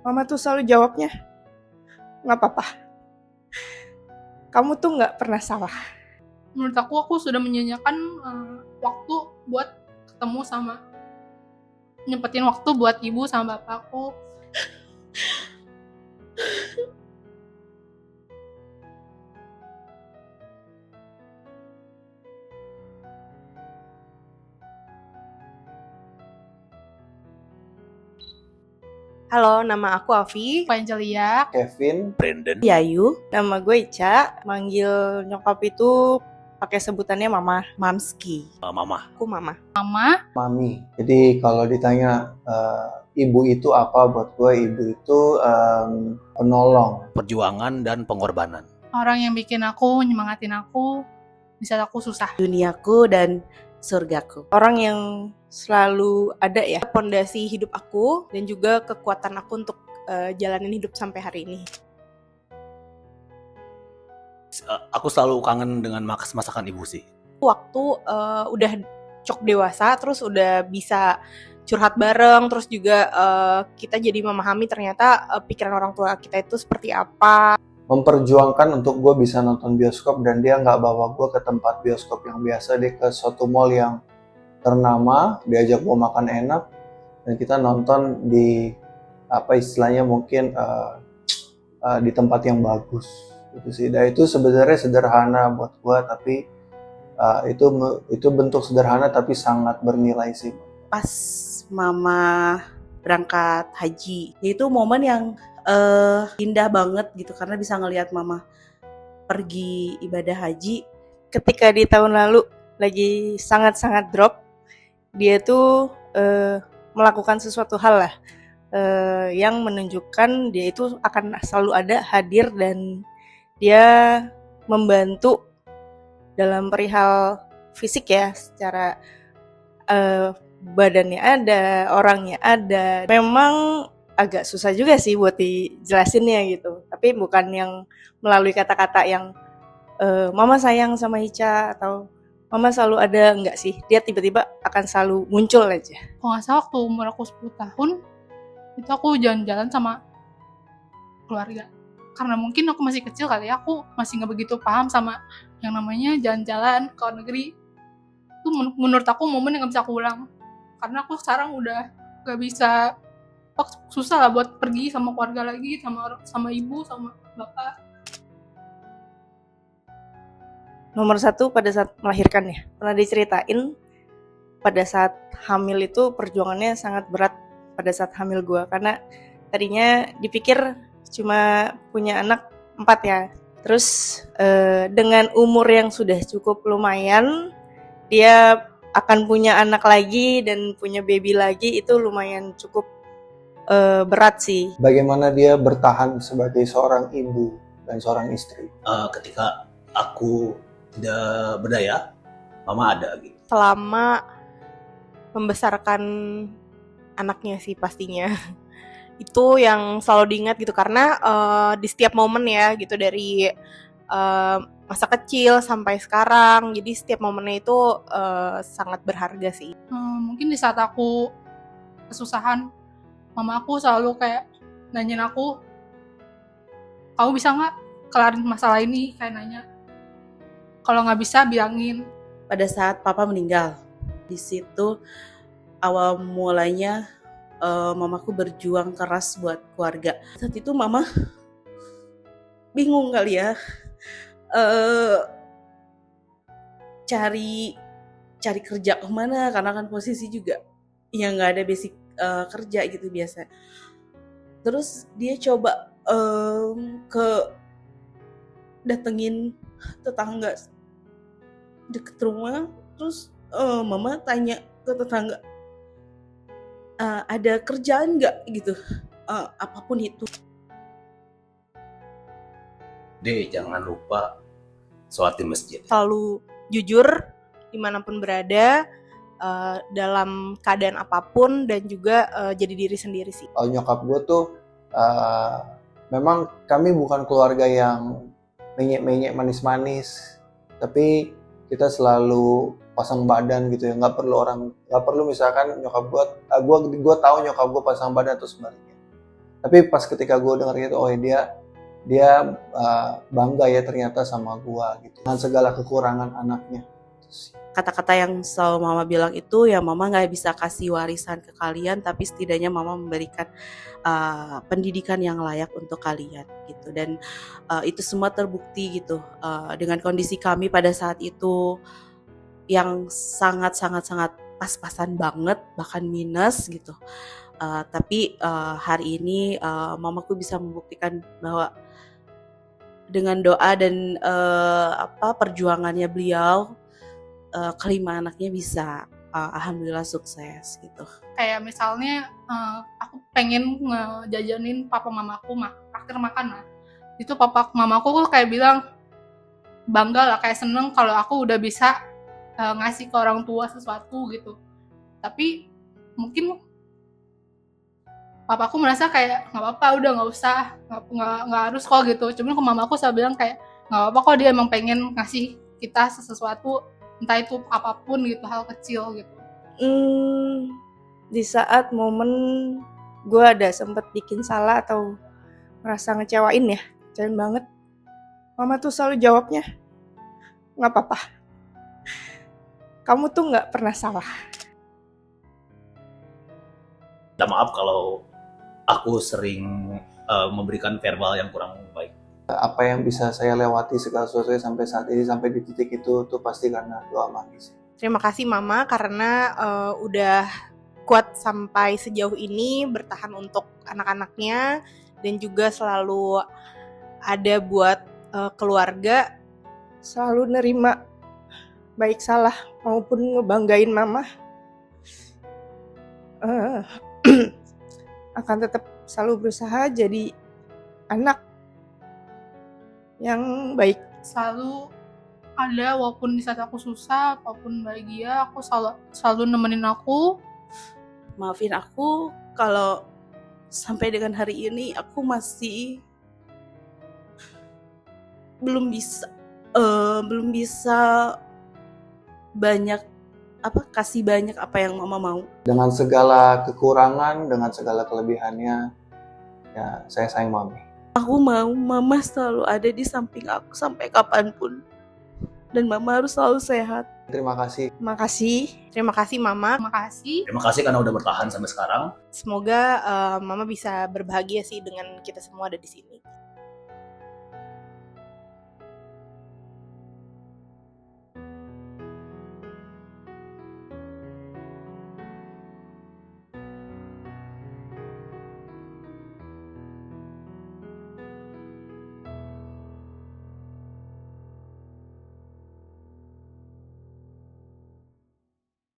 Mama tuh selalu jawabnya, nggak apa-apa. Kamu tuh nggak pernah salah. Menurut aku sudah menyanyikan waktu buat ketemu sama, nyempetin waktu buat ibu sama bapakku. Halo, nama aku Afi. Pak Angelia, Kevin, Brandon, Yayu. Nama gue Ica. Manggil nyokap itu pakai sebutannya Mama. Mamski. Mama. Aku Mama. Mama, Mami. Jadi kalau ditanya ibu itu apa, buat gue ibu itu penolong. Perjuangan dan pengorbanan. orang yang bikin aku, nyemangatin aku di saat aku susah. Duniaku dan surgaku. Orang yang selalu ada ya, fondasi hidup aku dan juga kekuatan aku untuk jalanin hidup sampai hari ini. Aku selalu kangen dengan masakan ibu sih. Waktu udah cok dewasa, terus udah bisa curhat bareng, terus juga kita jadi memahami ternyata pikiran orang tua kita itu seperti apa. Memperjuangkan untuk gue bisa nonton bioskop, dan dia nggak bawa gue ke tempat bioskop yang biasa, dia ke suatu mall yang ternama, diajak gue makan enak, dan kita nonton di apa istilahnya mungkin di tempat yang bagus gitu sih. Dan itu sebenarnya sederhana buat gue, tapi itu bentuk sederhana tapi sangat bernilai sih. Pas mama berangkat haji, itu momen yang indah banget gitu, karena bisa ngelihat mama pergi ibadah haji. Ketika di tahun lalu lagi sangat-sangat drop, dia tuh melakukan sesuatu hal lah yang menunjukkan dia itu akan selalu ada, hadir, dan dia membantu dalam perihal fisik ya, secara badannya ada, orangnya ada. Memang agak susah juga sih buat dijelasinnya gitu, tapi bukan yang melalui kata-kata yang mama sayang sama Ica atau mama selalu ada, enggak sih. Dia tiba-tiba akan selalu muncul aja. Kalau nggak salah waktu umur aku 10 tahun, itu aku jalan-jalan sama keluarga. Karena mungkin aku masih kecil kali ya, aku masih nggak begitu paham sama yang namanya jalan-jalan ke luar negeri. Itu menurut aku momen yang nggak bisa aku ulang. Karena aku sekarang udah nggak bisa, susah lah buat pergi sama keluarga lagi, sama ibu, sama bapak. Nomor satu pada saat melahirkan ya, pernah diceritain pada saat hamil itu perjuangannya sangat berat pada saat hamil gue, karena tadinya dipikir cuma punya anak 4 ya, terus dengan umur yang sudah cukup lumayan, dia akan punya anak lagi dan punya baby lagi, itu lumayan cukup berat sih. Bagaimana dia bertahan sebagai seorang ibu dan seorang istri. Ketika aku tidak berdaya, mama ada gitu. Selama membesarkan anaknya sih pastinya itu yang selalu diingat gitu, karena di setiap momen ya gitu, dari masa kecil sampai sekarang, jadi setiap momennya itu sangat berharga sih. Mungkin di saat aku kesusahan, mama aku selalu kayak nanyain aku, kamu bisa nggak kelarin masalah ini, kayak nanya. Kalau nggak bisa bilangin. Pada saat papa meninggal, di situ awal mulanya mamaku berjuang keras buat keluarga. Saat itu mama bingung kali ya, cari kerja kemana, karena kan posisi juga yang nggak ada basic kerja gitu biasa. Terus dia coba ke datengin tetangga deket rumah, terus mama tanya ke tetangga, ada kerjaan nggak gitu, apapun itu. Jangan lupa sholat di masjid. Selalu jujur dimanapun berada, dalam keadaan apapun, dan juga jadi diri sendiri sih. Kalau nyokap gue tuh memang kami bukan keluarga yang menyek-menyek manis-manis, tapi kita selalu pasang badan gitu ya. Nggak perlu misalkan nyokap gue tahu nyokap gue pasang badan atau sebaliknya. Tapi pas ketika gue denger gitu, oh dia bangga ya ternyata sama gue gitu, dengan segala kekurangan anaknya. Kata-kata yang selalu mama bilang itu ya, mama nggak bisa kasih warisan ke kalian, tapi setidaknya mama memberikan pendidikan yang layak untuk kalian gitu. Dan itu semua terbukti gitu dengan kondisi kami pada saat itu yang sangat pas-pasan banget, bahkan minus gitu. Tapi hari ini mamaku bisa membuktikan bahwa dengan doa dan perjuangannya beliau, kelima anaknya bisa alhamdulillah sukses gitu. Kayak misalnya aku pengen ngejajanin papa mamaku traktir makan lah. Itu papa mamaku tuh kayak bilang bangga lah, kayak seneng kalau aku udah bisa ngasih ke orang tua sesuatu gitu. Tapi mungkin papaku merasa kayak nggak apa-apa, udah nggak usah, nggak harus kok gitu. Cuman ke mamaku saya bilang kayak nggak apa-apa kok, dia emang pengen ngasih kita sesuatu, entah itu apapun gitu, hal kecil gitu. Di saat momen gue ada sempet bikin salah atau merasa ngecewain ya, kecewain banget, mama tuh selalu jawabnya, nggak apa-apa, kamu tuh nggak pernah salah. Minta maaf kalau aku sering memberikan verbal yang kurang baik. Apa yang bisa saya lewati segala sesuatu sampai saat ini, sampai di titik itu tuh pasti karena doa Mami sih. Terima kasih Mama karena udah kuat sampai sejauh ini, bertahan untuk anak-anaknya, dan juga selalu ada buat keluarga. Selalu nerima baik salah maupun ngebanggain mama. Akan tetap selalu berusaha jadi anak yang baik. Selalu ada, walaupun di saat aku susah ataupun bahagia, aku selalu nemenin aku. Maafin aku kalau sampai dengan hari ini aku masih belum bisa banyak kasih banyak apa yang mama mau. Dengan segala kekurangan, dengan segala kelebihannya, ya saya sayang Mami. Aku mau mama selalu ada di samping aku sampai kapanpun, dan mama harus selalu sehat. Terima kasih. Makasih. Terima kasih Mama. Makasih. Terima kasih karena udah bertahan sampai sekarang. Semoga Mama bisa berbahagia sih dengan kita semua ada di sini.